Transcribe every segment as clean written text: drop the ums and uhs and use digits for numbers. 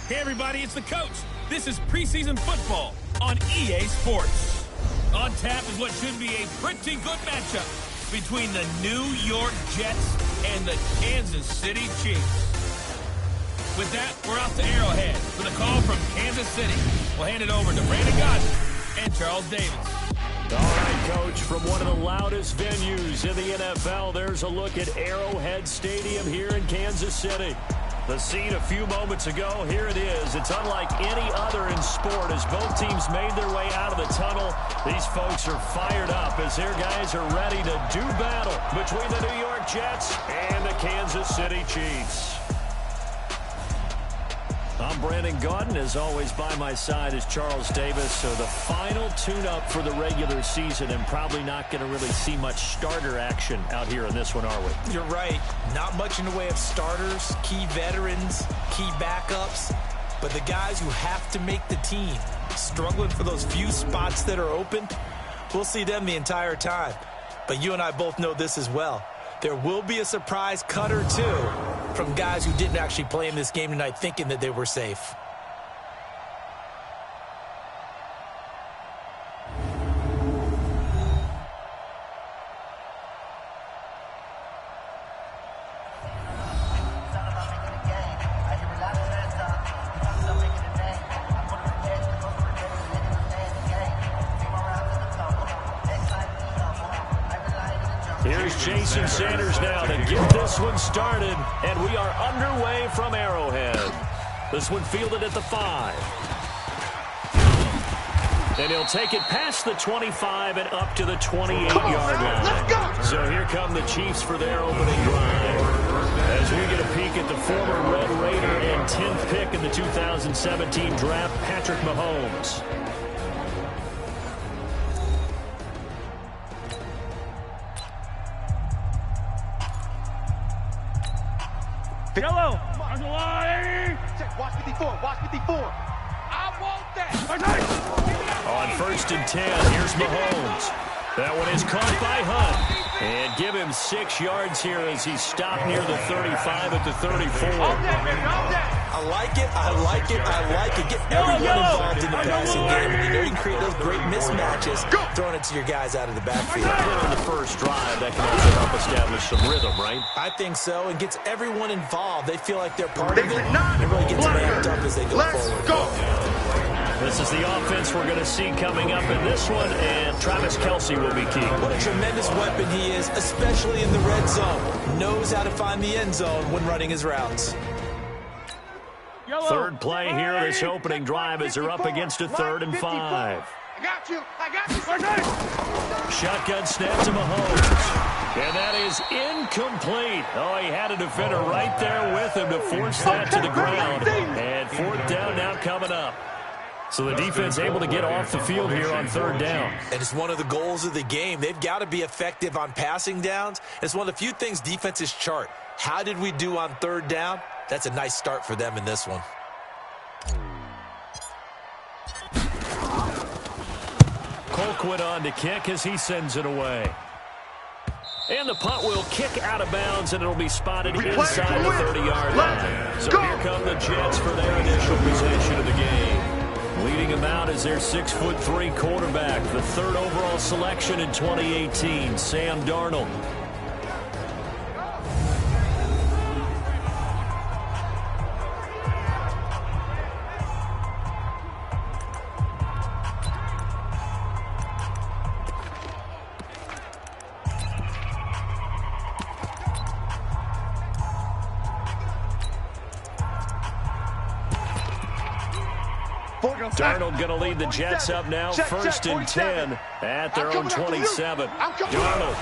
Hey everybody, it's the coach. This is preseason football on EA Sports. On tap is what should be a pretty good matchup between the New York Jets and the Kansas City Chiefs. With that, we're off to Arrowhead with a call from Kansas City. We'll hand it over to Brandon Godden and Charles Davis. All right, Coach, from one of the loudest venues in the NFL, there's a look at Arrowhead Stadium here in Kansas City. The scene a few moments ago, here it is. It's unlike any other in sport as both teams made their way out of the tunnel. These folks are fired up as their guys are ready to do battle between the New York Jets and the Kansas City Chiefs. I'm Brandon Godden. As always, by my side is Charles Davis. So the final tune-up for the regular season, and probably not going to really see much starter action out here in this one, are we? You're right. Not much in the way of starters, key veterans, key backups. But the guys who have to make the team, struggling for those few spots that are open, we'll see them the entire time. But you and I both know this as well. There will be a surprise cut or two from guys who didn't actually play in this game tonight thinking that they were safe. Here's Jason Sanders now to get this one started, and we are underway from Arrowhead. This one fielded at the 5. And he'll take it past the 25 and up to the 28-yard line. So here come the Chiefs for their opening drive. As we get a peek at the former Red Raider and 10th pick in the 2017 draft, Patrick Mahomes. Yellow. Watch 54. Watch 54. I want that. On 1st and 10, here's Mahomes. That one is caught by Hunt. And give him 6 yards here as he's stopped near the 35 at the 34. I like it, I like it, I like it. Get everyone involved in the passing game. And you know you can create those great mismatches, throwing it to your guys out of the backfield. On the first drive, that can also help establish some rhythm, right? I think so, and gets everyone involved. They feel like they're part of it, and really gets them amped up as they go forward. This is the offense we're going to see coming up in this one, and Travis Kelce will be key. What a tremendous weapon he is, especially in the red zone. Knows how to find the end zone when running his routes. Third play here, this opening drive as they're up against a 3rd and 5. I got you. Shotgun snap to Mahomes. And that is incomplete. Oh, he had a defender right there with him to force that to the ground. And 4th down now coming up. So the defense able to get off the field here on 3rd down. And it's one of the goals of the game. They've got to be effective on passing downs. It's one of the few things defenses chart. How did we do on 3rd down? That's a nice start for them in this one. Colquitt on to kick as he sends it away. And the punt will kick out of bounds, and it'll be spotted inside the 30-yard line. So here come the Jets for their initial possession of the game. Leading them out is their 6'3" quarterback, the 3rd overall selection in 2018, Sam Darnold. Darnold going to lead the Jets up now, 1st and 10 at their own 27. Darnold.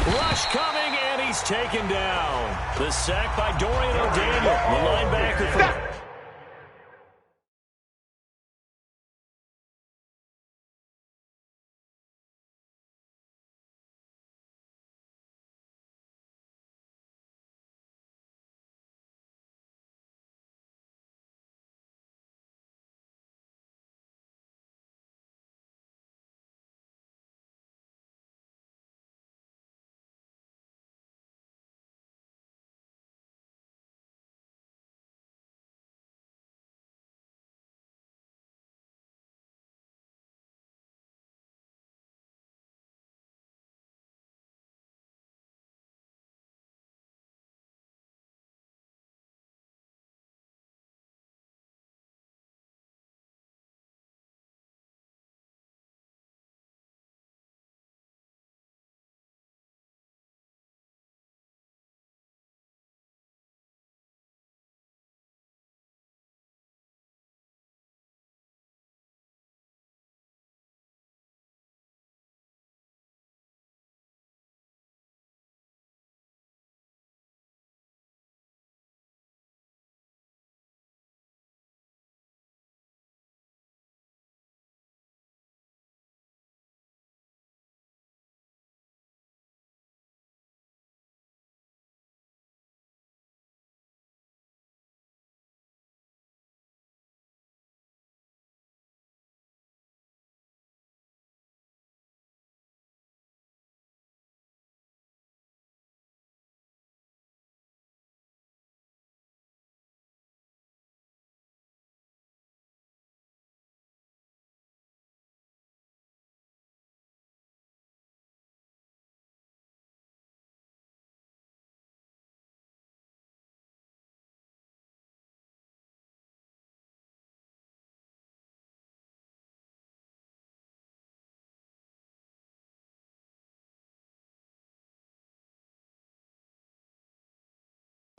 Rush coming, and he's taken down. The sack by Dorian O'Daniel, the linebacker for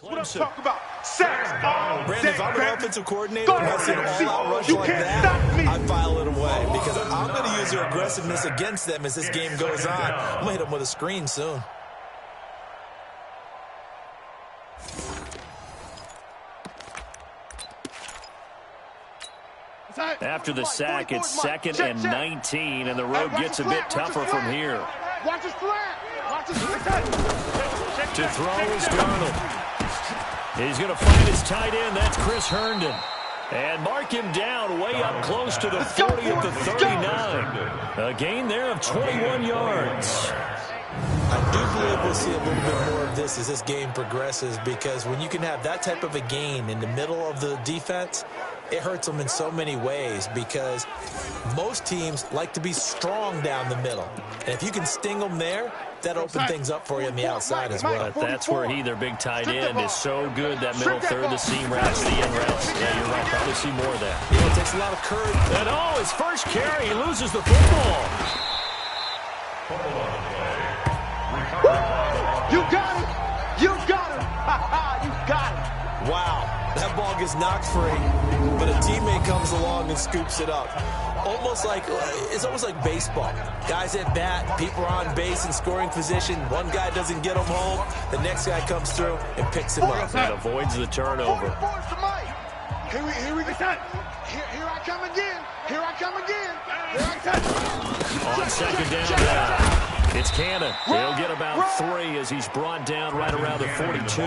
What I'm talking about. Sacks all Brandon, day, if I'm an baby. offensive coordinator and I see an all-out rush You like can't that, stop me. I file it away because I'm going to use your aggressiveness against them as this game goes on. I'm going to hit them with a screen soon. After the sack, it's 2nd and 19, and the road gets a bit tougher from here. Watch his flat. Watch his flat. To throw is Darnold. He's going to find his tight end. That's Chris Herndon. And mark him down way up close to the 40 at the 39. A gain there of 21 yards. I do believe we'll see a little bit more of this as this game progresses, because when you can have that type of a gain in the middle of the defense, it hurts them in so many ways, because most teams like to be strong down the middle. And if you can sting them there, that opens things up for you on the outside as well. But that's where their big tight end, is so good, that middle third, the seam routes, the in routes. Yeah, you're right. Probably see more of that. Yeah, it takes a lot of courage. And his first carry, he loses the football. You got it. You got it. You got it. Wow, that ball gets knocked free, but a teammate comes along and scoops it up. It's almost like baseball. Guys at bat, people are on base in scoring position. One guy doesn't get him home. The next guy comes through and picks him up. And avoids the turnover. Here we go. Here I come again. Here I come again. Here I come. On 2nd down now. It's Cannon. He'll get about 3 as he's brought down right around the 42.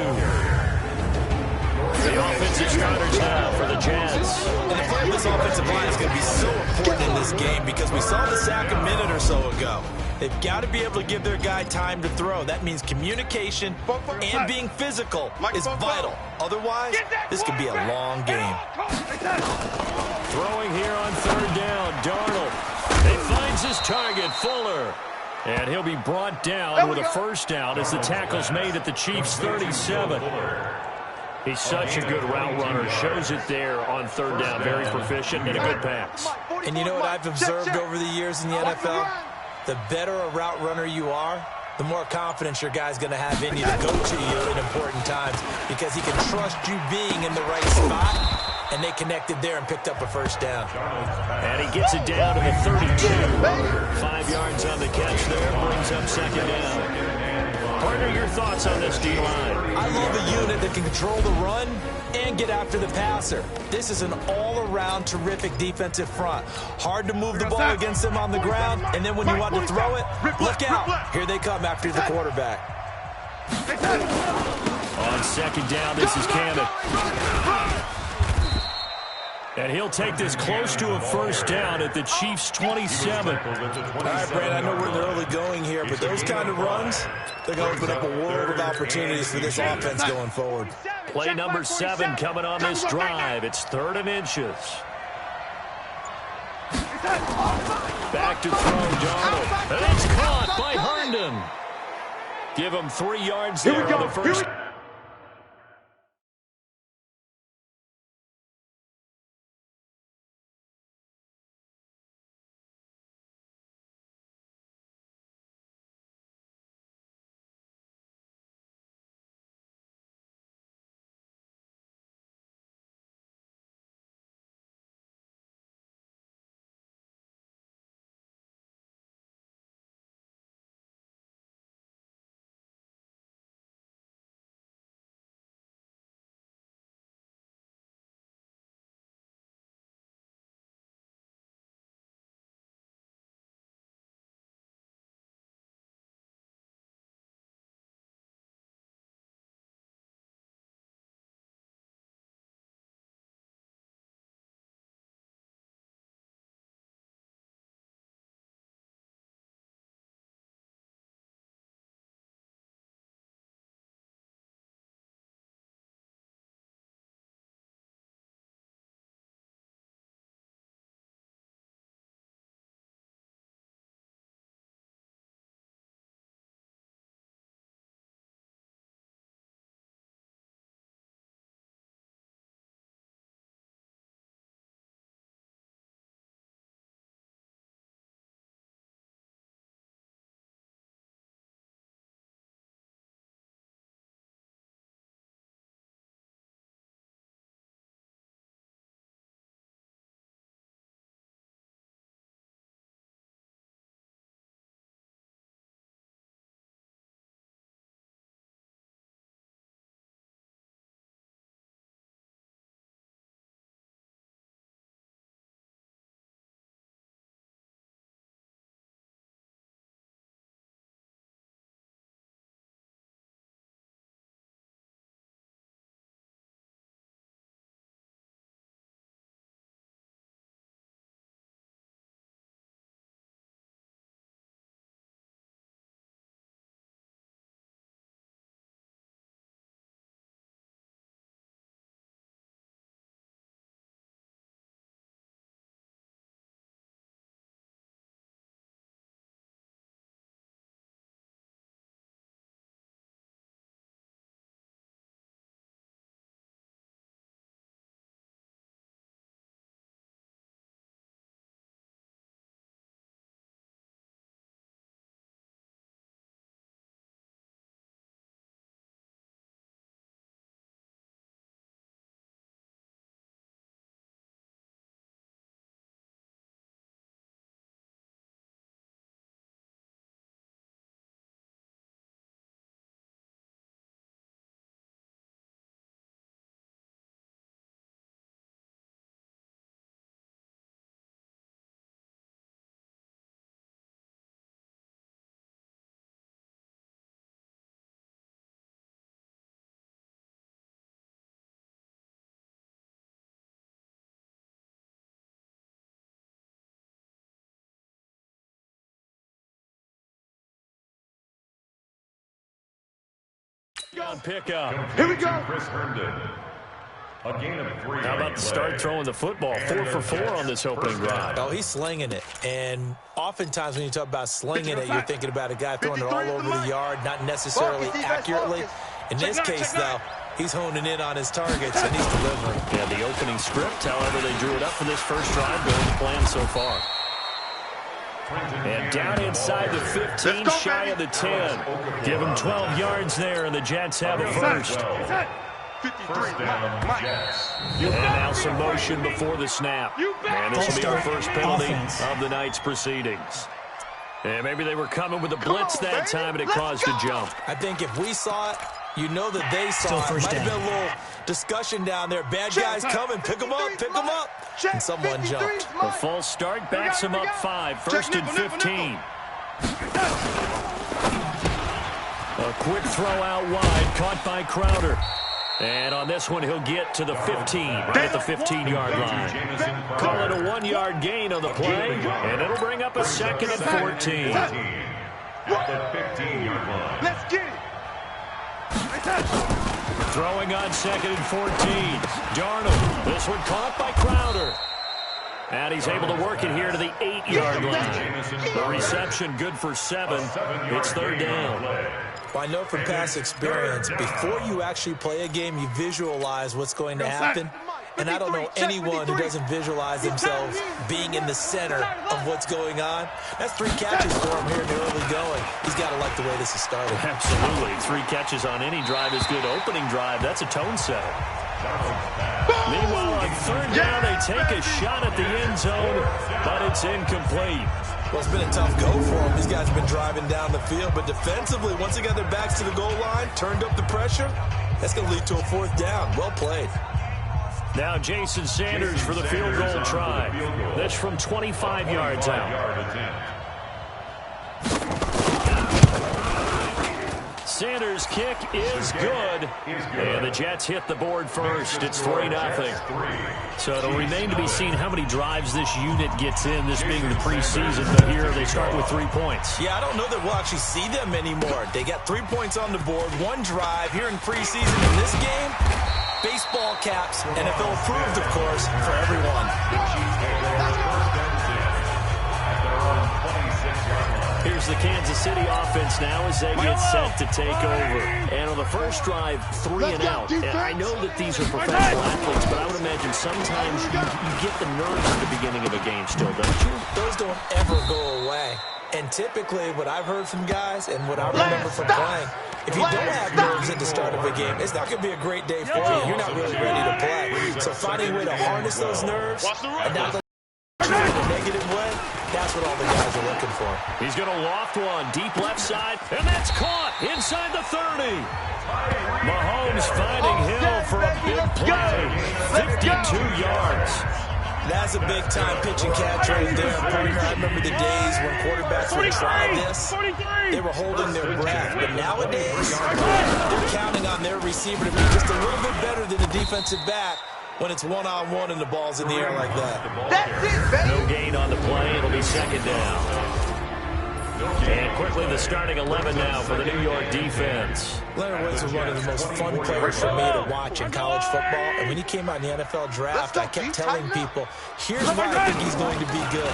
The offensive starters now for the Jets. And the play of this offensive line is going to be so important in this game, because we saw the sack a minute or so ago. They've got to be able to give their guy time to throw. That means communication and being physical is vital. Otherwise, this could be a long game. Throwing here on 3rd down, Darnold. He finds his target, Fuller. And he'll be brought down with a first down as the tackle's made at the Chiefs' 37. He's such a good route runner. Shows it there on 3rd down. Very proficient and a good pass. And you know what I've observed over the years in the NFL? The better a route runner you are, the more confidence your guy's going to have in you to go to you in important times, because he can trust you being in the right spot. And they connected there and picked up a first down. And he gets it down to the 32. 5 yards on the catch there. Brings up 2nd down. Partner, your thoughts on this D-line? I love a unit that can control the run and get after the passer. This is an all-around terrific defensive front. Hard to move the ball against them on the ground, and then when you want to throw it, look out. Here they come after the quarterback. On 2nd down, this is Cannon. And he'll take this close to a first down at the Chiefs' 27. All right, Brad, I know we're in the early going here, but those kind of runs, they're going to open up a world of opportunities for this offense going forward. Play number 7 coming on this drive. It's 3rd and inches. Back to throw, Darnold. And it's caught by Herndon. Give him 3 yards there on the first. On pickup. Here we go. How about the start throwing the football? 4 for 4 on this opening drive. Oh, he's slinging it. And oftentimes when you talk about slinging it, you're thinking about a guy throwing it all over the yard, not necessarily accurately. In this case, though, he's honing in on his targets, and he's delivering. Yeah, the opening script, however, they drew it up for this first drive, going to plan so far. And down inside the 15, shy of the 10. Give him 12 yards there, and the Jets have a first. 53. And now some motion before the snap. And this will be our first penalty of the night's proceedings. And maybe they were coming with a blitz that time, and it caused a jump. I think if we saw it, you know that they saw it. Might have been a little discussion down there. Bad guys coming. Pick them up. Pick them up. And someone jumped. A false start backs him up 5. First and 15. A quick throw out wide, caught by Crowder. And on this one, he'll get to the 15, right at the 15-yard line. Call it a 1-yard gain on the play, and it'll bring up a second and 14. At the 15-yard line. Let's get it. Throwing on second and 14. Darnold. This one caught by Crowder. And he's able to work it here to the 8-yard line. The reception good for 7. It's third down. Well, I know from past experience, before you actually play a game, you visualize what's going to happen. And I don't know anyone who doesn't visualize themselves being in the center of what's going on. That's 3 catches for him here in the early going. He's got to like the way this is started. Absolutely. 3 catches on any drive is good. Opening drive, that's a tone setter. Meanwhile, on third down, they take a shot at the end zone, but it's incomplete. Well, it's been a tough go for them. These guys have been driving down the field, but defensively, once they got their backs to the goal line, turned up the pressure, that's going to lead to a 4th down. Well played. Now Jason Sanders for the field goal try. That's from 25 yards out. Sanders' kick is good. And the Jets hit the board first. It's 3-0. So it'll remain to be seen how many drives this unit gets in, this being the preseason. But here they start with 3 points. Yeah, I don't know that we'll actually see them anymore. They got 3 points on the board, 1 drive here in preseason. In this game, baseball caps, NFL approved, of course, for everyone. Here's the Kansas City offense now as they get set to take over. And on the first drive, 3 and out. And I know that these are professional athletes, but I would imagine sometimes you get the nerves at the beginning of a game still, don't you? Those don't ever go away. And typically what I've heard from guys and what I remember from playing, if you don't have nerves at the start of a game, it's not going to be a great day for you. You're not really ready to play. So finding a way to harness those nerves and not go in a negative way, that's what all the guys are looking for. He's going to loft one deep left side, and that's caught inside the 30. Mahomes finding Hill for a big play. 52 yards. That's a big-time pitch and catch right there, partner. I remember the days when quarterbacks would try this. They were holding their breath. But nowadays, they're counting on their receiver to be just a little bit better than the defensive back when it's one-on-one and the ball's in the air like that. That's it, baby. No gain on the play. It'll be second down. And quickly the starting 11 now for the New York defense. Leonard Woods was one of the most fun players for me to watch in college football. And when he came out in the NFL draft, I kept telling people, here's why I think he's going to be good.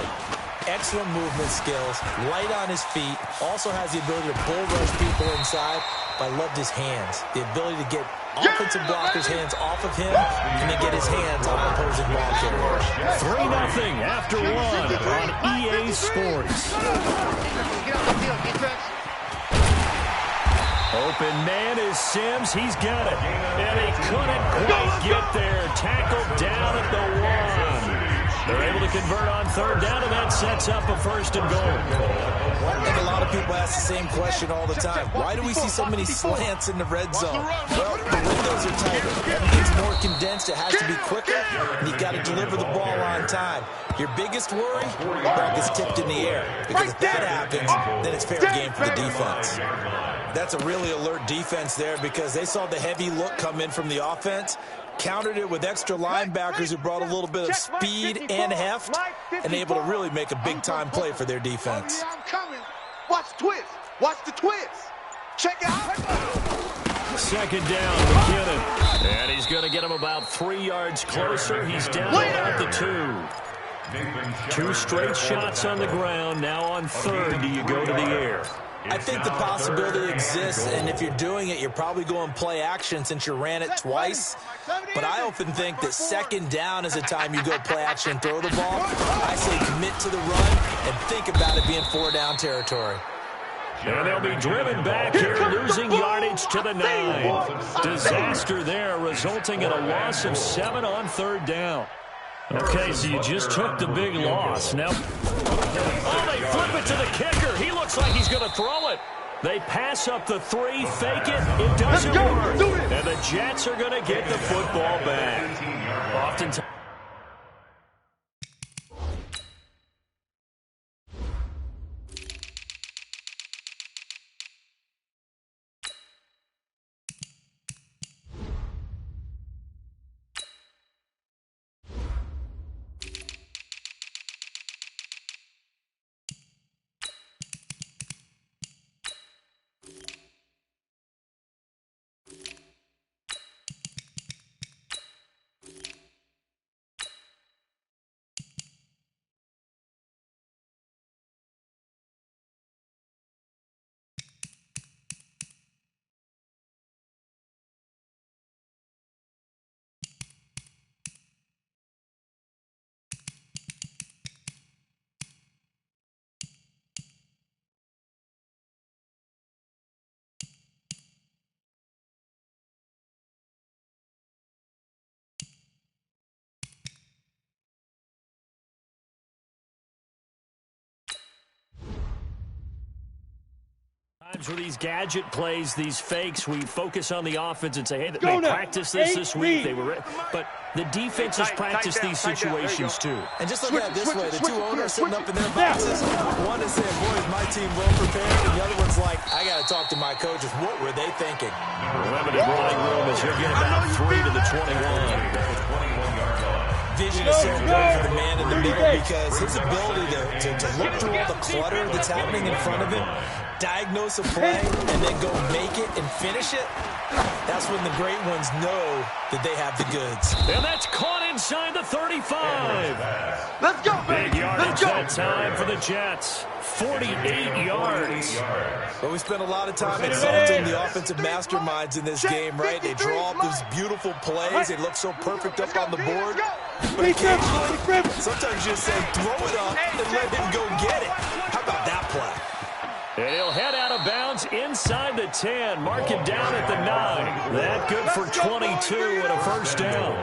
Excellent movement skills, light on his feet, also has the ability to bull rush people inside, but I loved his hands. The ability to get offensive blockers' hands off of him and then get his hands on opposing ball carriers. 3-0 after 1 on EA Sports. Open man is Sims. He's got it. And he couldn't quite get there. Tackled down at the 1. They're able to convert on third down, and that sets up a first and goal. I think a lot of people ask the same question all the time. Why do we see so many slants in the red zone? Well, the windows are tighter. Everything's more condensed. It has to be quicker, and you've got to deliver the ball on time. Your biggest worry? The ball gets tipped in the air. Because if that happens, then it's fair game for the defense. That's a really alert defense there because they saw the heavy look come in from the offense, countered it with extra linebackers who brought a little bit of speed and heft, and able to really make a big-time play for their defense. I'm coming. Watch the twist. Watch the twist. Check it out. second down, McKinnon. And he's going to get him about 3 yards closer. He's down about the 2. 2 straight shots on the ground. Now on third, do you go to the air? I think the possibility exists, and if you're doing it, you're probably going play action since you ran it twice. But I often think that second down is the time you go play action and throw the ball. I say commit to the run and think about it being 4-down territory. And they'll be driven back here, losing yardage to the 9. Disaster there, resulting in a loss of 7 on third down. Okay, so you just took the big loss. Now, they flip it to the kicker. He looks like he's going to throw it. They pass up the 3, fake it. It doesn't work. And the Jets are going to get the football back. Oftentimes. For these gadget plays, these fakes, we focus on the offense and say, hey, they practiced this week. They were, but the defense has practiced these situations too. And just look at it this way, the 2 owners sitting up in their boxes. One is saying, boy, is my team well prepared, and the other one's like, I got to talk to my coaches. What were they thinking? Limited running room as he'll get about 3 to the 21. Vision is so important for the man in the middle because his ability to look through all the clutter that's happening in front of him, diagnose a play, and then go make it and finish it, that's when the great ones know that they have the goods. And that's caught inside the 35. Let's go, baby. Big yardage that time for the Jets. 48 yards. But we spent a lot of time exalting the offensive masterminds in this game, right? They draw up these beautiful plays. They look so perfect up on the board. But occasionally, sometimes you just say, throw it up and let him go get it. How about that play? And he'll head out of bounds inside the 10. Mark it down at the 9. That good for 22 and a first down.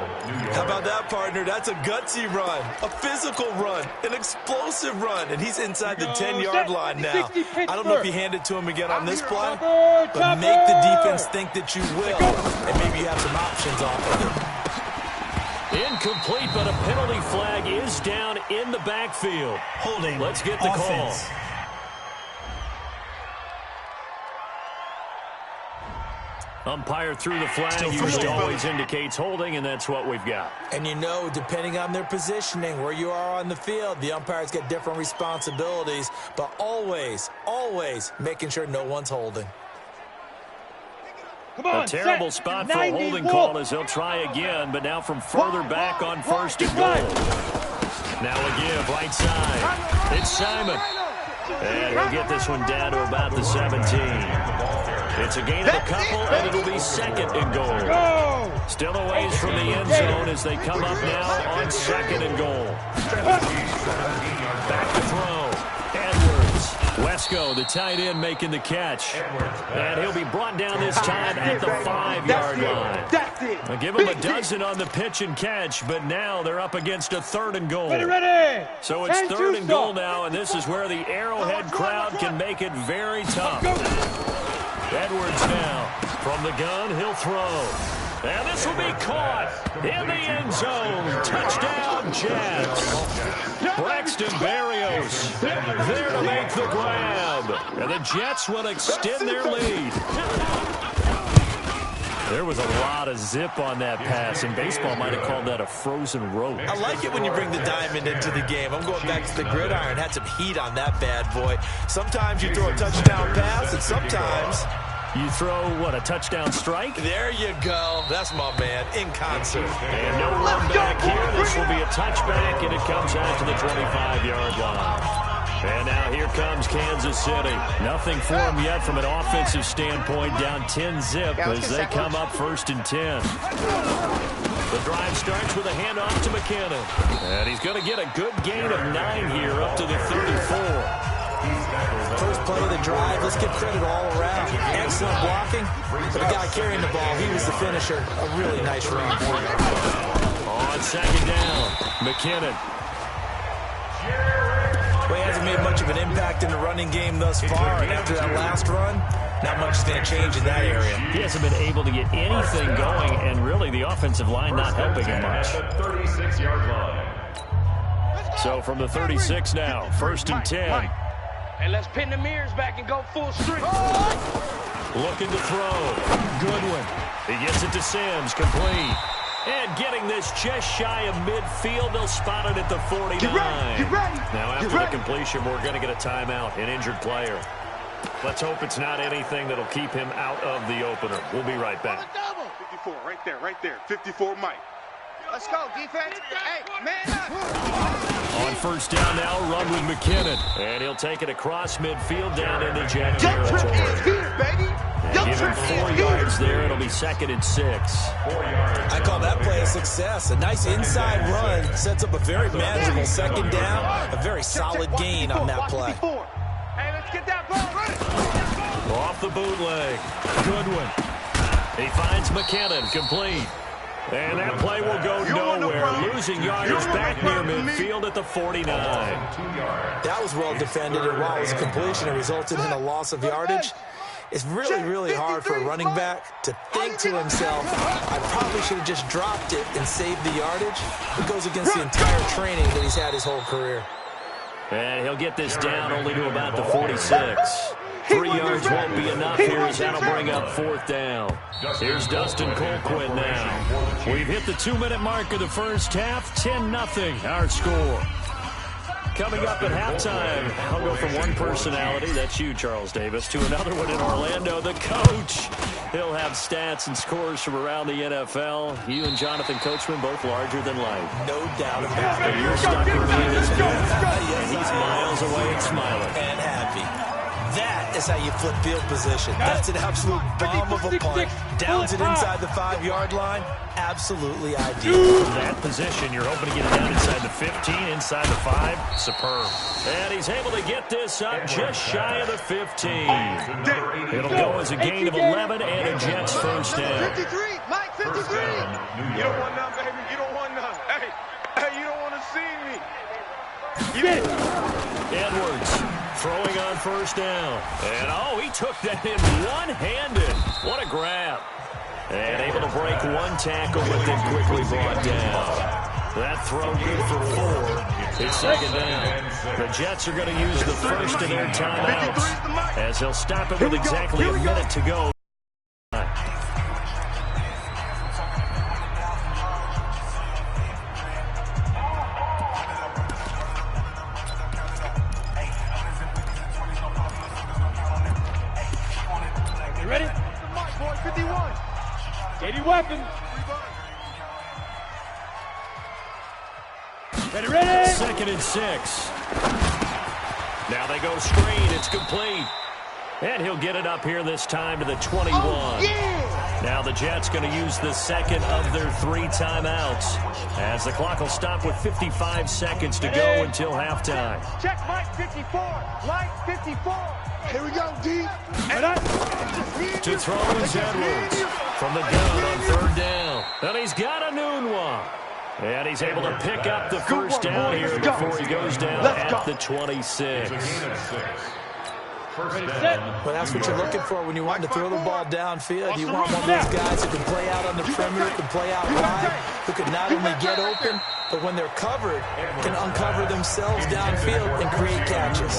How about that, partner? That's a gutsy run, a physical run, an explosive run, and he's inside the 10-yard line now. I don't know if you hand it to him again on this play, but make the defense think that you will, and maybe you have some options off of it. Incomplete, but a penalty flag is down in the backfield. Holding. Let's get the call. Umpire threw the flag, usually always indicates holding, and that's what we've got. And you know, depending on their positioning, where you are on the field, the umpires get different responsibilities, but always, always making sure no one's holding. A terrible spot for a holding call as he'll try again, but now from further back on first and goal. Now a give, right side. It's Simon. And he'll get this one down to about the 17. It's a gain of a couple, and it'll be second and goal. Still a ways from the end zone as they come up now on second and goal. Back to throw. Edwards. Wesco, the tight end, making the catch. And he'll be brought down this time at the 5-yard line. They'll give him a dozen on the pitch and catch, but now they're up against a third and goal. So it's third and goal now, and this is where the Arrowhead crowd can make it very tough. Edwards now. From the gun, he'll throw. And this will be caught in the end zone. Touchdown, Jets. Braxton Berrios there to make the grab. And the Jets will extend their lead. There was a lot of zip on that pass, and baseball might have called that a frozen rope. I like it when you bring the diamond into the game. I'm going back to the gridiron. Had some heat on that bad boy. Sometimes you throw a touchdown pass, and sometimes You throw, what, a touchdown strike? There you go. That's my man, in concert. And no run back here. This will be a touchback, and it comes out to the 25-yard line. And now here comes Kansas City. Nothing for them yet from an offensive standpoint, down 10-zip as they come up 1st and 10. The drive starts with a handoff to McKinnon. And he's going to get a good gain of 9 here up to the 34. First play of the drive, let's give credit all around. Excellent blocking. For the guy carrying the ball, he was the finisher. A really nice run. On 2nd down, McKinnon. Well, he hasn't made much of an impact in the running game thus far. And after that last run, not much is going to change in that area. He hasn't been able to get anything going, and really the offensive line not helping him much. So from the 36 now, 1st and 10. And let's pin the mirrors back and go full strength. Looking to throw. Goodwin. He gets it to Sims. Complete. And getting this just shy of midfield. They'll spot it at the 49. Get ready. Now after the completion, we're going to get a timeout, an injured player. Let's hope it's not anything that'll keep him out of the opener. We'll be right back. 54, right there. 54, Mike. Let's go, defense. Hey, man up. On 1st down now, run with McKinnon. And he'll take it across midfield down into Jet territory. And give him 4 yards there. It'll be 2nd and 6. I call that play a success. A nice inside run sets up a very manageable 2nd down. A very solid gain on that play. Hey, let's get that ball. Off the bootleg. Goodwin. He finds McKinnon. Complete. And that play will go nowhere. Losing yardage back near midfield at the 49. That was well defended, and while it was a completion, it resulted in a loss of yardage. It's really, really hard for a running back to think to himself, I probably should have just dropped it and saved the yardage. It goes against the entire training that he's had his whole career. And he'll get this down only to about the 46. 3 yards won't be enough here as that'll bring up 4th down. Here's Dustin Colquitt now. We've hit the 2-minute mark of the first half. 10-0 our score. Coming up at halftime, I'll go from one personality, that's you, Charles Davis, to another one in Orlando, the coach. He'll have stats and scores from around the NFL. You and Jonathan Coachman both larger than life. No doubt about it. And you're stuck with me in this booth, and he's miles away and smiling. And happy. That is how you flip field position. That's an absolute bomb of a punt. Downs it inside the 5-yard line. Absolutely ideal. That position, you're hoping to get it down inside the 15, inside the 5. Superb. And he's able to get this up just shy of the 15. It'll go as a gain of 11 and a Jets 1st down. 53, Mike, 53. You don't want none, baby. You don't want none. Hey, you don't want to see me. Edwards throwing on 1st down. And, he took that in one-handed. What a grab. And able to break one tackle, but then quickly brought down. That throw good for 4. It's 2nd down. The Jets are going to use the first of their timeouts as they'll stop it with exactly a minute to go. You ready? 51. 80 weapons. Ready. 2nd and 6. Now they go screen. It's complete. And he'll get it up here this time to the 21. Now the Jets going to use the second of their 3 timeouts as the clock will stop with 55 seconds to go until halftime. Check Mike 54. Mike 54. Here we go, D. To throw is Edwards from the gun on 3rd down. And he's got a noon one. And he's able to pick up the first down here before he goes down at the 26. Well, that's what you're looking for when you want to throw the ball downfield. You want one of those guys who can play out on the perimeter, can play out wide, who can not only get open, but when they're covered, can uncover themselves downfield and create catches.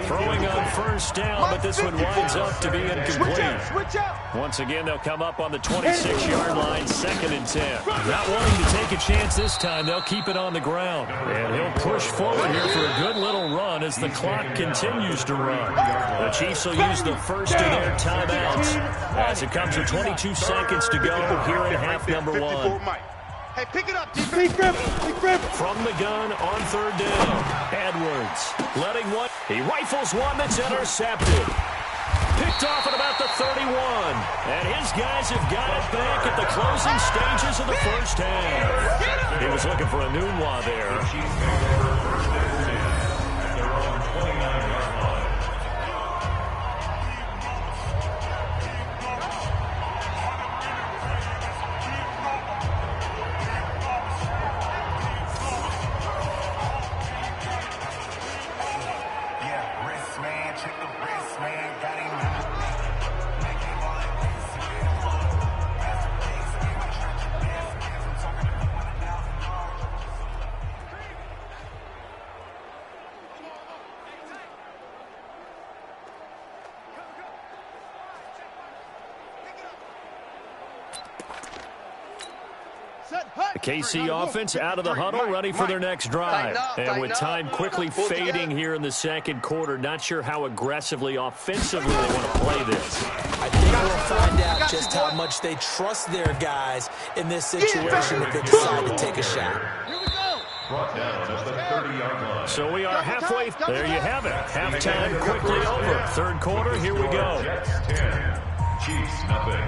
Throwing on first down, but this one winds up to be incomplete. Once again, they'll come up on the 26-yard line, 2nd and 10. Not wanting to take a chance this time, they'll keep it on the ground. And he'll push forward here for a good little run as the clock continues to run. The Chiefs will use the first of their timeouts as it comes with 22 seconds to go here in half number 1. Hey, pick it up, defense. Big grip. From the gun on 3rd down. Edwards letting one. He rifles one that's intercepted. Picked off at about the 31. And his guys have got it back at the closing stages of the first half. He was looking for a Nunwa there. The KC offense out of the huddle, ready for their next drive. And with time quickly fading here in the second quarter, not sure how aggressively, offensively they want to play this. I think we'll find out just how much they trust their guys in this situation if they decide to take a shot. Brought down at the 30-yard line. So we are halfway. There you have it. Halftime quickly over. Third quarter, here we go. Jets 10, Chiefs nothing.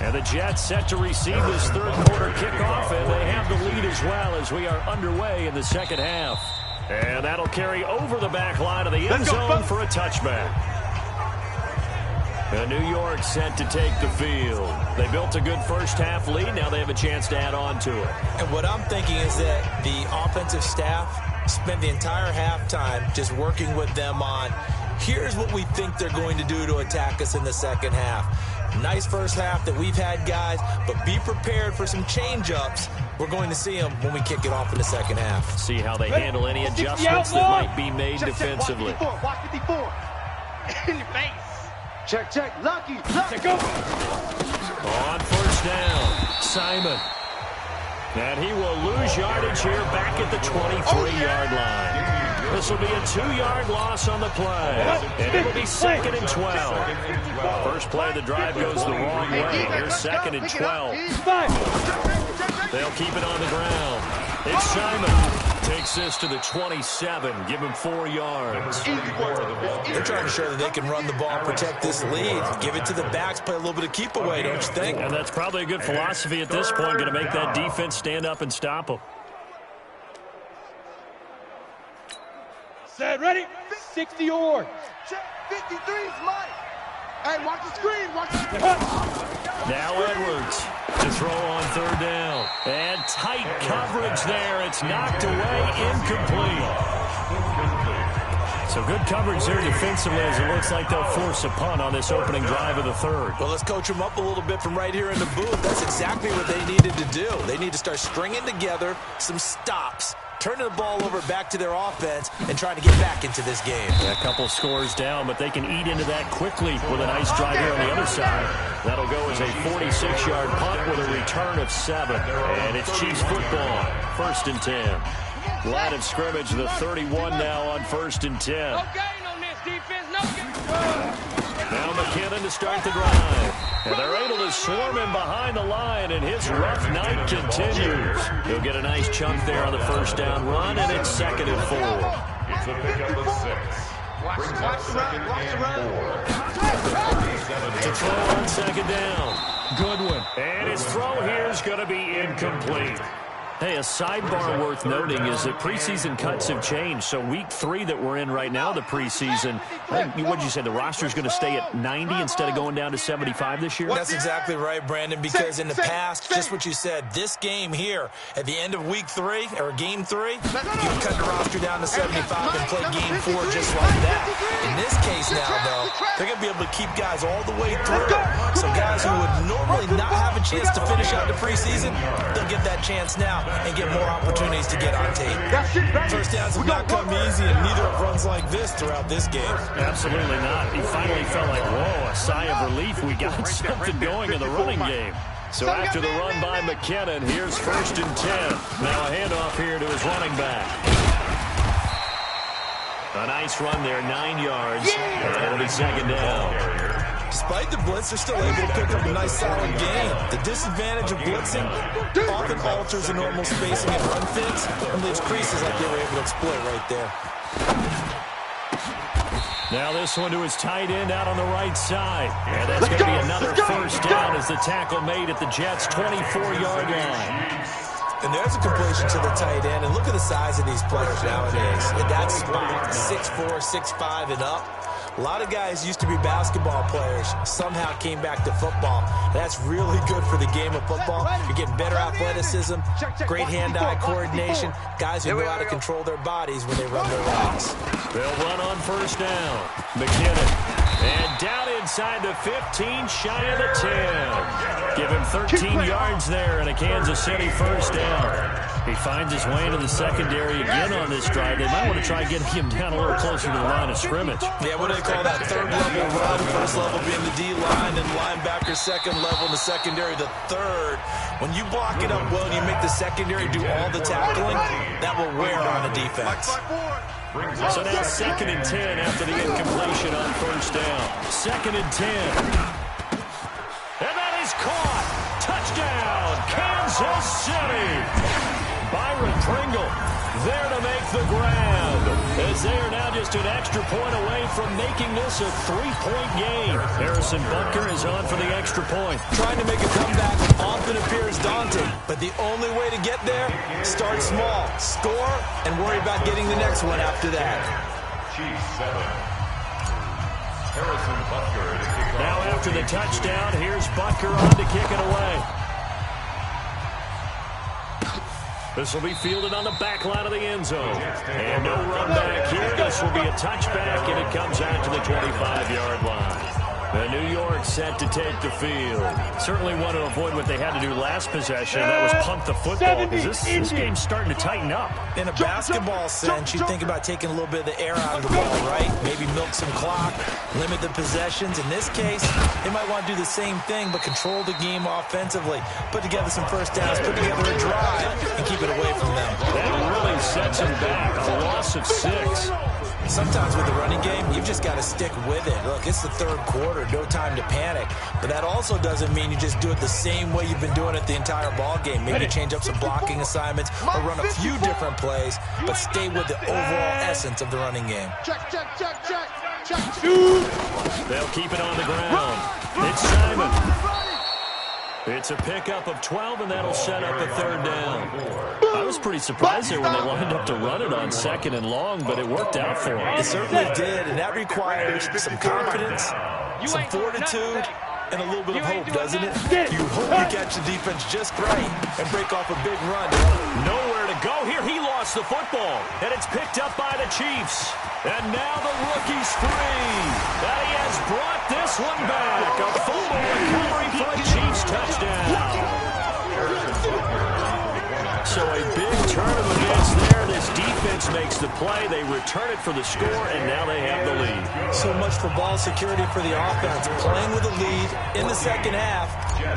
And the Jets set to receive this third quarter kickoff, and they have the lead as well as we are underway in the second half. And that'll carry over the back line of the end zone for a touchback. And New York set to take the field. They built a good first half lead. Now they have a chance to add on to it. And what I'm thinking is that the offensive staff spent the entire halftime just working with them on, here's what we think they're going to do to attack us in the second half. Nice first half that we've had, guys, but be prepared for some change-ups. We're going to see them when we kick it off in the second half. See how they handle any adjustments that might be made defensively. Watch 54. In your face. Check. Lucky. Go. On first down, Simon. And he will lose yardage here back at the 23-yard line. This will be a 2-yard loss on the play. And it will be 2nd and 12. First play of the drive goes the wrong way. Here's 2nd and 12. They'll keep it on the ground. It's Simon. Takes this to the 27. Give him 4 yards. They're trying to show that they can run the ball, protect this lead. Give it to the backs, play a little bit of keep away, don't you think? And that's probably a good philosophy at this point. Going to make that defense stand up and stop them. Set, ready? 60 yards. 53 is mine. Hey, watch the screen. Watch the screen. Now Edwards to throw on 3rd down. And tight coverage there. It's knocked away, incomplete. So good coverage there defensively as it looks like they'll force a punt on this opening drive of the third. Well, let's coach them up a little bit from right here in the booth. That's exactly what they needed to do. They need to start stringing together some stops, turning the ball over back to their offense, and trying to get back into this game. A couple scores down, but they can eat into that quickly with a nice drive here on the other side. That'll go as a 46-yard punt with a return of 7. And it's Chiefs football, 1st and 10. Line of scrimmage, the 31 now on 1st and 10. No gain on this defense. No gain. Now McKinnon to start the drive. And they're able to swarm him behind the line, and his rough night continues. He'll get a nice chunk there on the first down run, and it's 2nd and 4. It's a pickup of 6. Brings up 2nd and 4. To throw on 2nd down. Goodwin. And his throw here is going to be incomplete. Hey, a sidebar worth noting is that preseason cuts have changed. So week 3 that we're in right now, the preseason, what did you say, the roster's going to stay at 90 instead of going down to 75 this year? That's exactly right, Brandon, because in the past, just what you said, this game here, at the end of week 3, or game 3, you can cut the roster down to 75 and play game 4 just like that. In this case now, though, they're going to be able to keep guys all the way through. So guys who would normally not have a chance to finish out the preseason, they'll get that chance now. and get more opportunities to get on tape. First downs have not come easy, and neither have runs like this throughout this game. Absolutely not. He finally felt like, whoa, a sigh of relief. We got something going in the running game. So after the run by McKinnon, here's 1st and 10. Now a handoff here to his running back. A nice run there, 9 yards. And it'll be 2nd down. Despite the blitz, they're still able to pick up a nice solid gain. The disadvantage of blitzing often alters the normal spacing and run fits and leaves creases like they were able to exploit right there. Now this one to his tight end out on the right side. And that's going to be another 1st down as the tackle made at the Jets' 24-yard line. And there's a completion to the tight end. And look at the size of these players nowadays. At that spot, 6'4", 6'5", and up. A lot of guys used to be basketball players, somehow came back to football. That's really good for the game of football. You're getting better athleticism, great hand-eye coordination, guys who know how to control their bodies when they run their routes. They'll run on 1st down. McKinnon. And down inside the 15, shy of the 10. Give him 13 yards there and a Kansas City 1st down. He finds his way into the secondary again on this drive. They might want to try getting him down a little closer to the line of scrimmage. Yeah, what do they call that? 3rd level run. 1st level being the D-line and linebacker. 2nd level in the secondary, the 3rd. When you block it up well and you make the secondary do all the tackling, that will wear on a defense. So now 2nd and 10 after the incompletion on 1st down. 2nd and 10. And that is caught. Touchdown, Kansas City. Byron Pringle there to make the grab. As they are now just an extra point away from making this a 3-point game. Harrison Butker is on for the extra point. Trying to make a comeback often appears daunting, but the only way to get there, start small, score, and worry about getting the next one after that. Chiefs 7. Harrison Butker to kick it off. Now after the touchdown, here's Butker on to kick it away. This will be fielded on the back line of the end zone. And no run back here. This will be a touchback, and it comes out to the 25-yard line. The New York set to take the field. Certainly want to avoid what they had to do last possession, and that was punt the football, because this game's starting to tighten up. In a basketball sense, you think about taking a little bit of the air out of the ball, right? Maybe milk some clock, limit the possessions. In this case, they might want to do the same thing, but control the game offensively. Put together some 1st downs, put together a drive, and keep it away from them. That really sets them back. A loss of 6. Sometimes with the running game, you've just got to stick with it. Look, it's the 3rd quarter, no time to panic. But that also doesn't mean you just do it the same way you've been doing it the entire ball game. Maybe change up some blocking assignments or run a few different plays, but stay with the overall essence of the running game. Check. They'll keep it on the ground. It's Simon. It's a pickup of 12, and that'll set up a 3rd down. I was pretty surprised there when they lined up to run it on 2nd and long, but it worked out for them. It certainly did, and that requires some confidence, some fortitude, and a little bit of hope, doesn't it? You hope you catch the defense just right and break off a big run. Nowhere to go here. He lost the football, and it's picked up by the Chiefs. And now the rookie's free. And he has brought this one back. A fumble recovery for a Chiefs touchdown. So a big turn of events there. This defense makes the play. They return it for the score, and now they have the lead. So much for ball security for the offense. Playing with a lead in the 2nd half.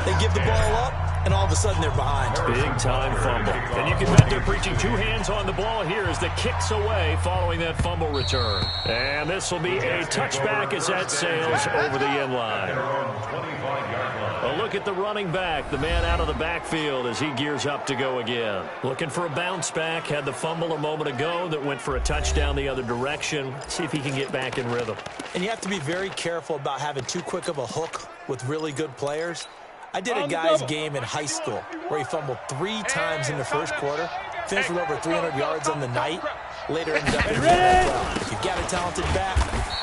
They give the ball up, and all of a sudden they're behind. Big-time fumble. And you can bet they're preaching 2 hands on the ball here as the kick's away following that fumble return. And this will be a touchback as that sails over the end line. A look at the running back, the man out of the backfield as he gears up to go again. Looking for a bounce back, had the fumble a moment ago that went for a touchdown the other direction. See if he can get back in rhythm. And you have to be very careful about having too quick of a hook with really good players. I did a guy's game in high school where he fumbled 3 times in the 1st quarter, finished with over 300 yards on the night, later ended up in the NFL. If you've got a talented back,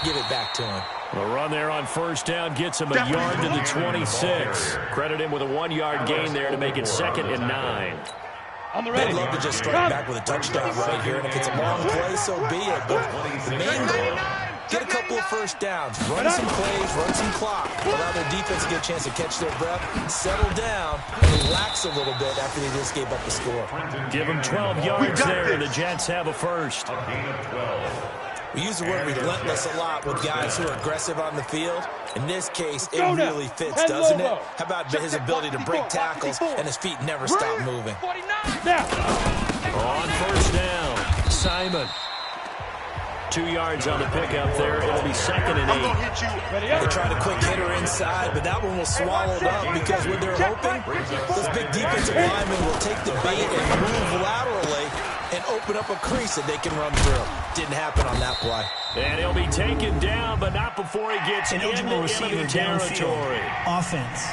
give it back to him. The run there on 1st down gets him a yard to the 26. Credit him with a 1-yard gain there to make it 2nd and 9. They'd love to just strike back with a touchdown right here, and if it's a long play, so be it. But the main goal Get a couple of first downs, run some plays, run some clock, allow their defense to get a chance to catch their breath, settle down, and relax a little bit after they just gave up the score. Give them 12 yards there, and the Jets have a first. We use the word relentless a lot with guys who are aggressive on the field. In this case, it really fits, doesn't it? How about his ability to break tackles and his feet never stop moving? On first down, Simon. 2 yards on the pickup there. It'll be 2nd and 8. They tried a quick hitter inside, but that one was swallowed up because when they're hoping, those big defensive linemen will take the bait and move laterally and open up a crease that they can run through. Didn't happen on that play. And he'll be taken down, but not before he gets into enemy territory. Offense.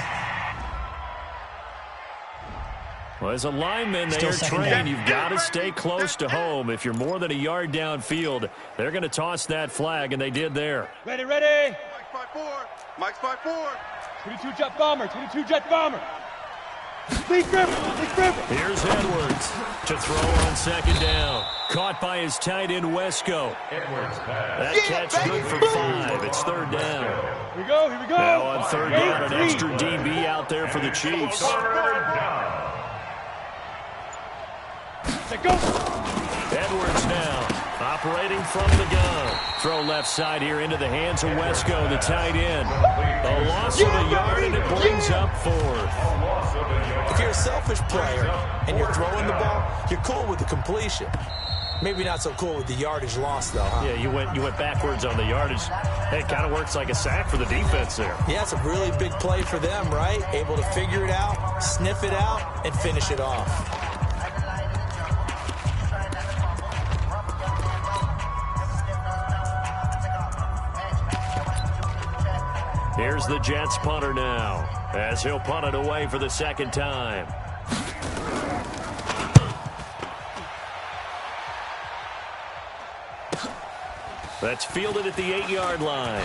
Well, as a lineman, they are trained. You've got to stay close to home. If you're more than a yard downfield, they're going to toss that flag, and they did there. Ready, ready. Mike's 5-4. Mike's 5-4. 22 jet bomber. 22 jet bomber. Lead Griffin. Here's Edwards to throw on 2nd down. Caught by his tight end, Wesco. That catch good for 5. It's 3rd down. Here we go. Now on 3rd down, an extra DB out there for the Chiefs. Go. Edwards now operating from the gun. Throw left side here into the hands of Wesco, the tight end. A loss of a yard, and it brings up 4th. If you're a selfish player and you're throwing the ball, you're cool with the completion. Maybe not so cool with the yardage loss, though, huh? Yeah, you went backwards on the yardage. Hey, it kind of works like a sack for the defense there. Yeah, it's a really big play for them, right? Able to figure it out, sniff it out, and finish it off. Here's the Jets punter now, as he'll punt it away for the 2nd time. That's fielded at the 8-yard line.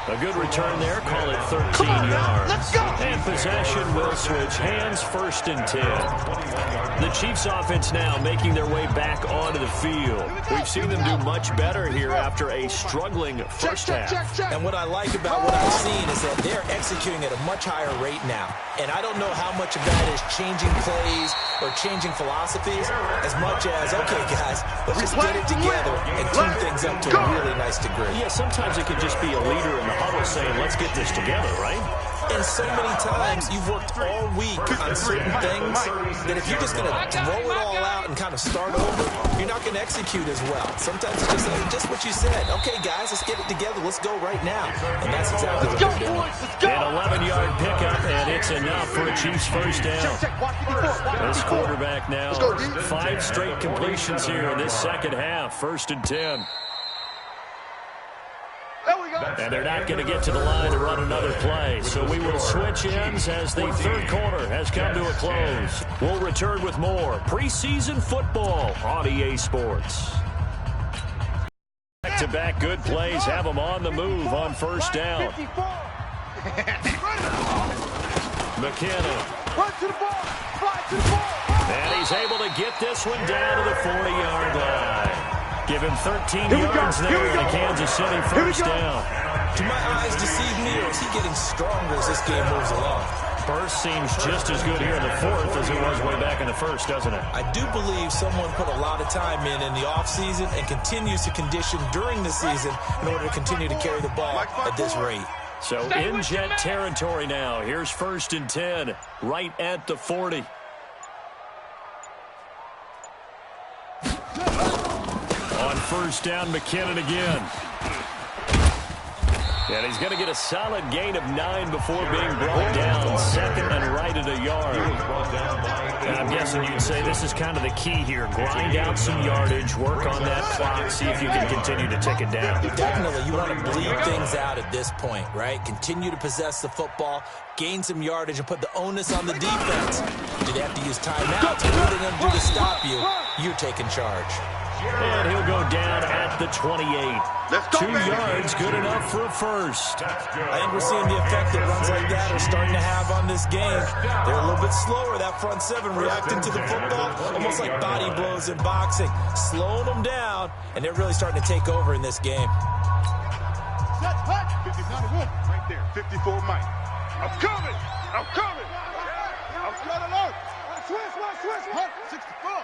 A good return there. Call it 13 yards. Let's go. And possession will switch hands. 1st and 10. The Chiefs offense now making their way back onto the field. We've seen them do much better here after a struggling first half. And what I like about what I've seen is that they're executing at a much higher rate now. And I don't know how much of that is changing plays or changing philosophies as much as, okay, guys, let's just get it together and team things up to a really nice degree. Yeah, sometimes it can just be a leader in the huddle saying, let's get this together, right? And so many times you've worked all week on certain things that if you're just going to throw it all out and kind of start over, you're not going to execute as well. Sometimes it's just what you said. Okay, guys, let's get it together. Let's go right now. And that's exactly what they're doing. An 11-yard pickup, and it's enough for a Chiefs first down. This quarterback now, 5 straight completions here in this 2nd half. 1st and 10. And they're not going to get to the line to run another play. So we will switch ends as the 3rd quarter has come to a close. We'll return with more preseason football on EA Sports. Back-to-back good plays have them on the move on 1st down. McKinnon. Run to the ball. Fly to the ball. And he's able to get this one down to the 40-yard line. Give him 13 yards there in a Kansas City first down. Do my eyes deceive me, or is he getting stronger as this game moves along? Burst seems just as good here in the 4th as it was way back in the 1st, doesn't it? I do believe someone put a lot of time in the offseason and continues to condition during the season in order to continue to carry the ball at this rate. So in Jet territory now. Here's 1st and 10, right at the 40. On 1st down, McKinnon again. And he's going to get a solid gain of 9 before being brought down. 2nd and right at a yard. And I'm guessing you'd say this is kind of the key here. Grind out some yardage, work on that clock, see if you can continue to tick it down. Definitely. You want to bleed things out at this point, right? Continue to possess the football, gain some yardage, and put the onus on the defense. Do they have to use timeouts? What are they going to do to stop you? You're taking charge. And he'll go down at the 28. 2 yards, good enough for a first. I think we're seeing the effect that runs like that are starting to have on this game. They're a little bit slower, that front seven, reacting to the football, almost like body blows in boxing, slowing them down, and they're really starting to take over in this game. 51, right there, 54 Mike. I'm coming. I'm coming. I'm coming out. Switch. 64.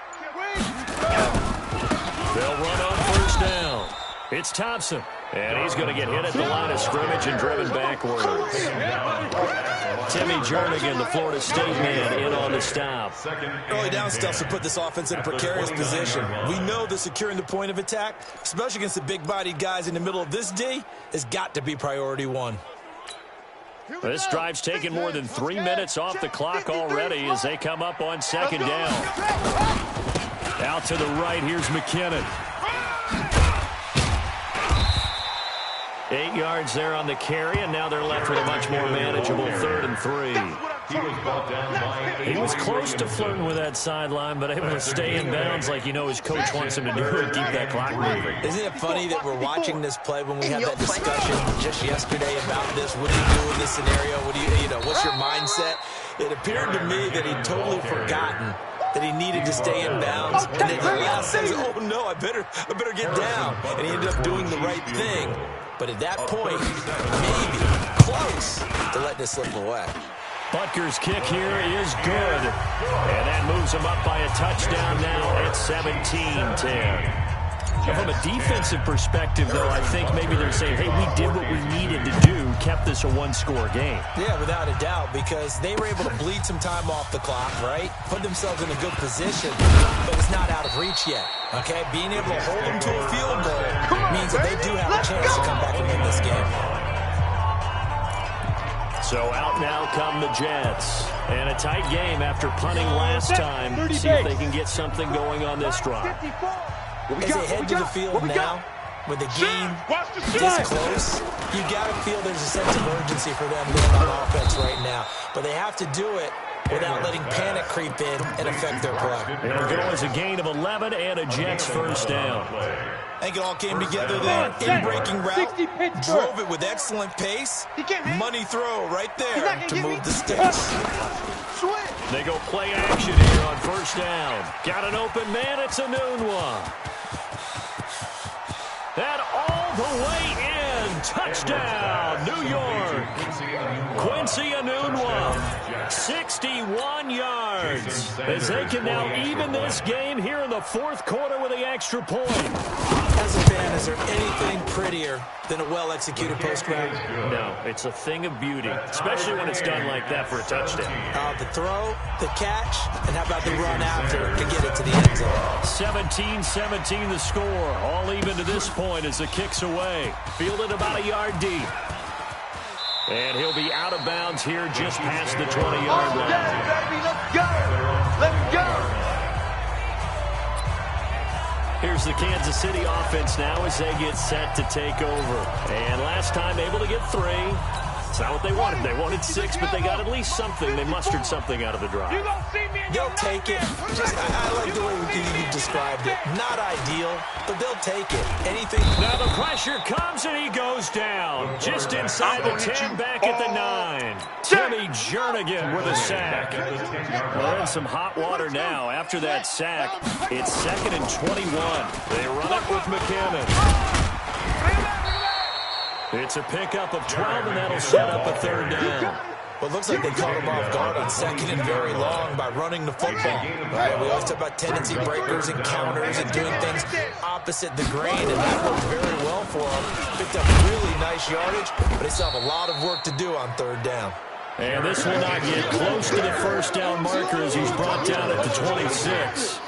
They'll run on first down. It's Thompson. And he's going to get hit at the line of scrimmage and driven backwards. Timmy Jernigan, the Florida State man, in on the stop. Early down stuff to put this offense in a precarious position. We know that securing the point of attack, especially against the big-bodied guys in the middle of this D, has got to be priority one. This drive's taken more than 3 minutes off the clock already as they come up on second down. Out to the right, here's McKinnon. 8 yards there on the carry, and now they're left with a much more manageable 3rd and 3. He was close to flirting with that sideline, but able to stay in bounds like you know his coach wants him to do and keep that clock moving. Isn't it funny that we're watching this play when we had that discussion just yesterday about this? What do you do in this scenario? What do you know, what's your mindset? It appeared to me that he'd totally forgotten that he needed to stay in bounds, and then he last says, "Oh no, I better get down," and he ended up doing the right thing. But at that point, maybe close to letting it slip away. Butker's kick here is good. And that moves him up by a touchdown now at 17-10. From a defensive perspective, though, I think maybe they're saying, hey, we did what we needed to do, kept this a one-score game. Yeah, without a doubt, because they were able to bleed some time off the clock, right? Put themselves in a good position, but it's not out of reach yet, okay? Being able to hold them to a field goal means that they do have a chance to come back and win this game. So out now come the Jets. And a tight game after punting last time. See if they can get something going on this drive. As they head to the field now, with the game this close, you got to feel there's a sense of urgency for them going on offense right now. But they have to do it without letting panic creep in and affect their play. It'll go as a gain of 11 and a Jets first down. I think it all came together there. In-breaking route, drove it with excellent pace. Money throw right there to move the sticks. They go play action here on first down. Got an open man, it's a noon one. And all the way in. Touchdown, New York. Quincy Enunwa, 61 yards. As they can now even this game here in the fourth quarter with the extra point. As a fan, is there anything prettier than a well-executed post-round? No, it's a thing of beauty, especially when it's done like that for a touchdown. The throw, the catch, and how about the run after to get it to the end zone? 17-17 the score. All even to this point as the kick's away. Fielded about a yard deep. And he'll be out of bounds here just past the 20-yard line. Baby, let's go! Let's go! Here's the Kansas City offense now as they get set to take over. And last time able to get 3. It's not what they wanted. They wanted 6, but they got at least something. They mustered something out of the drive. They'll take it. I like the way you described it. Not ideal, but they'll take it. Anything. Now the pressure comes and he goes down. Just inside the 10, back at the 9. Timmy Jernigan with a sack. We're in some hot water now. After that sack, it's 2nd and 21. They run it with McKinnon. It's a pickup of 12, and that'll set up a 3rd down. Well, it looks like they caught him off guard on 2nd and very long by running the football. Right? We always talk about tendency breakers and counters and doing things opposite the grain, and that worked very well for them. Picked up really nice yardage, but they still have a lot of work to do on 3rd down. And this will not get close to the first down marker as he's brought down at the 26.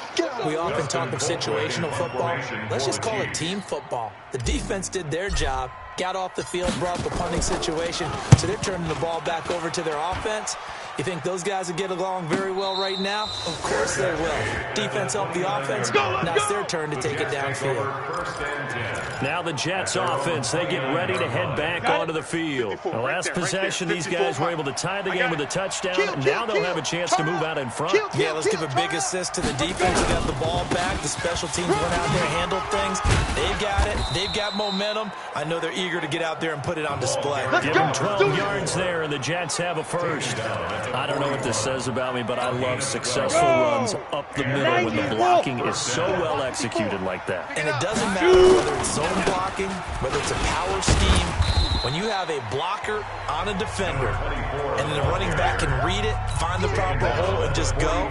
We often talk of situational football. Let's just call it team football. The defense did their job, got off the field, brought the punting situation, so they're turning the ball back over to their offense. You think those guys will get along very well right now? Of course they will. Defense helped the offense. Now it's their turn to take it downfield. Now the Jets offense, they get ready to head back onto the field. The last possession, these guys were able to tie the game with a touchdown. Now they'll have a chance to move out in front. Yeah, let's give a big assist to the defense who got the ball back. The special teams went out there, handled things. They've got it. They've got momentum. I know they're eager to get out there and put it on display. Give them 12 yards there, and the Jets have a first. I don't know what this says about me, but I love successful runs up the middle when the blocking is so well executed like that. And it doesn't matter whether it's zone blocking, whether it's a power scheme. When you have a blocker on a defender and the running back can read it, find the proper hole, and just go,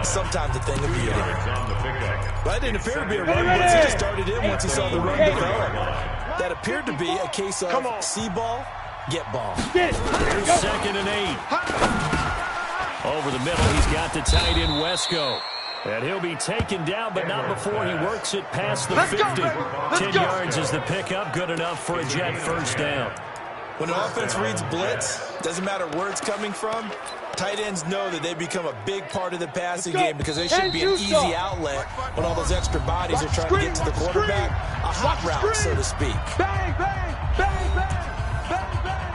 sometimes the thing will be it. But it didn't appear to be a run once he just started in, once he saw the run develop. That appeared to be a case of see ball, get ball. Here's 2nd and 8. Over the middle, he's got the tight end Wesco. And he'll be taken down, but not before he works it past the 50. 10 yards is the pickup, good enough for a Jet first down. When an offense reads blitz, doesn't matter where it's coming from, tight ends know that they become a big part of the passing game because they should be an easy outlet when all those extra bodies are trying to get to the quarterback. A hot route, so to speak. Bang, bang, bang, bang, bang, bang.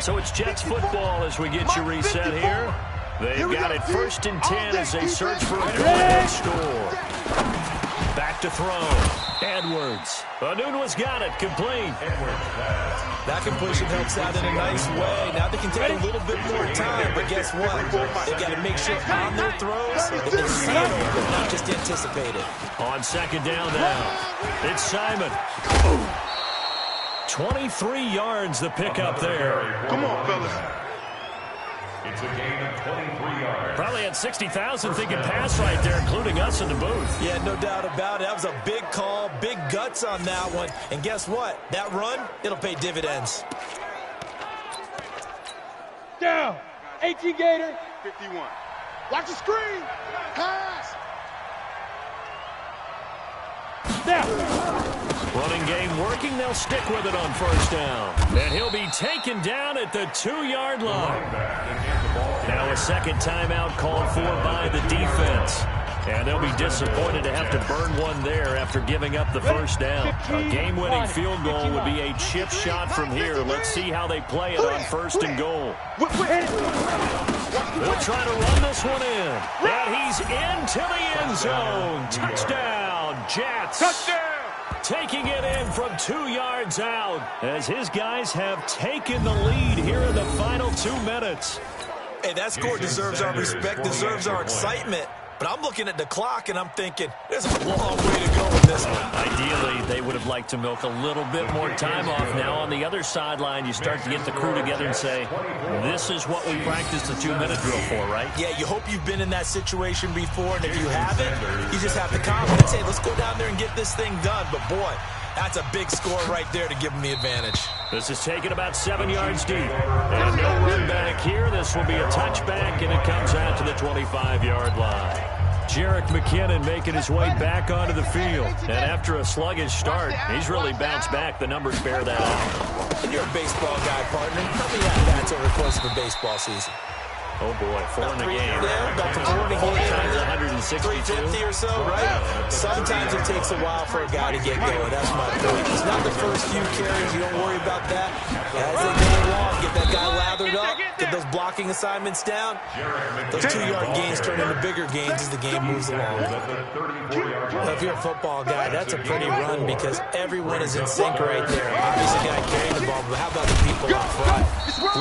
So it's Jets football as we get you reset here. They've got it 1st and 10 as they search for a go-ahead score. Back to throw. Edwards. Anunwa's got it. Complete. That completion helps out in a nice way. Now they can take a little bit more time, but guess what? They've got to make sure on their throws that they see it open, not just anticipate it. On 2nd down now, it's Simon. 23 yards the pickup there. Come on, fellas. It's a gain of 23 yards. Probably had 60,000 thinking pass right there, including us in the booth. Yeah, no doubt about it. That was a big call, big guts on that one. And guess what? That run, it'll pay dividends. Down. 18 Gator. 51. Watch the screen. Pass. Now. Running game working. They'll stick with it on 1st down. And he'll be taken down at the 2-yard line. Now a 2nd timeout called for by the defense. And they'll be disappointed to have to burn one there after giving up the 1st down. A game-winning field goal would be a chip shot from here. Let's see how they play it on 1st and goal. They'll try to run this one in. And he's into the end zone. Touchdown, Jets. Touchdown. Taking it in from 2 yards out as his guys have taken the lead here in the final 2 minutes. Hey, that score deserves our respect, deserves our excitement. But I'm looking at the clock, and I'm thinking, there's a long way to go with this one. Ideally, they would have liked to milk a little bit more time off. Now, on the other sideline, you start to get the crew together and say, this is what we practiced the 2-minute drill for, right? Yeah, you hope you've been in that situation before, and if you haven't, you just have the confidence, hey, let's go down there and get this thing done. But, boy, that's a big score right there to give them the advantage. This is taken about 7 yards deep. And no run back here. This will be a touchback, and it comes out to the 25-yard line. Jerick McKinnon making his way back onto the field. And after a sluggish start, he's really bounced back. The numbers bear that out. And you're a baseball guy, partner. How many at-bats over the course of a baseball season? Oh, boy, 4 in the game. Yeah, about 4 in the game. Times 162. 350 or so, right? Sometimes it takes a while for a guy to get going. That's my point. It's not the first few carries. You don't worry about that. As they go along, get that guy lathered up, get those blocking assignments down. Those 2-yard gains turn into bigger gains as the game moves along. If you're a football guy, that's a pretty run because everyone is in sync right there. Obviously, guy carrying the ball, but how about the people up front?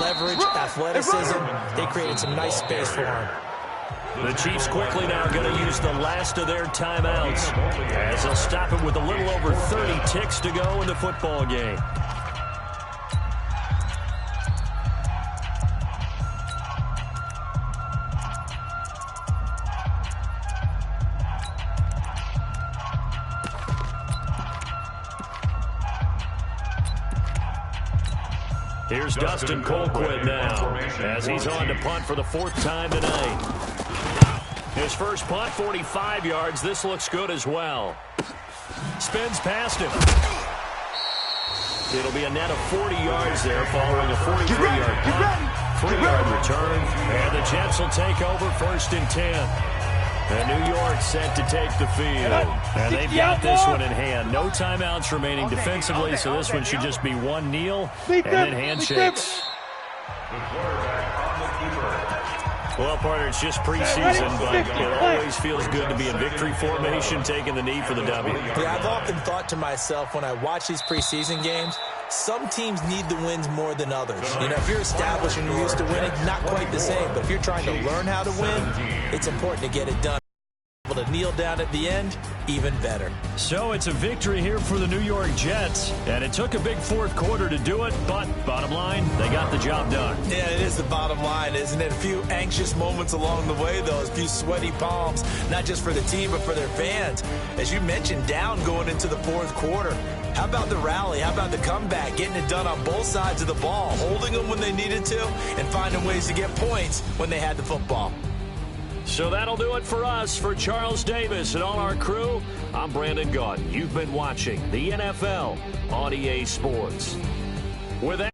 Leverage, athleticism, they created some nice space for him. The Chiefs quickly now going to use the last of their timeouts as they'll stop it with a little over 30 ticks to go in the football game. Here's Dustin Colquitt now as he's on to punt for the 4th time tonight. His first punt, 45 yards. This looks good as well. Spins past him. It'll be a net of 40 yards there following a 43-yard punt, 3-yard return, and the Jets will take over 1st and 10. And New York set to take the field. And they've got this one in hand. No timeouts remaining defensively, so this one should just be one kneel and then handshakes. Well, partner, it's just preseason, but it always feels good to be in victory formation, taking the knee for the W. Yeah, I've often thought to myself when I watch these preseason games, some teams need the wins more than others. You know, if you're established and you're used to winning, not quite the same. But if you're trying to learn how to win, it's important to get it done. Able to kneel down at the end, even better. So it's a victory here for the New York Jets, and it took a big 4th quarter to do it, but bottom line, they got the job done. Yeah, it is the bottom line, isn't it? A few anxious moments along the way, though, a few sweaty palms, not just for the team, but for their fans. As you mentioned, down going into the 4th quarter. How about the rally? How about the comeback? Getting it done on both sides of the ball, holding them when they needed to, and finding ways to get points when they had the football. So that'll do it for us. For Charles Davis and all our crew, I'm Brandon Gaudin. You've been watching the NFL on EA Sports. With that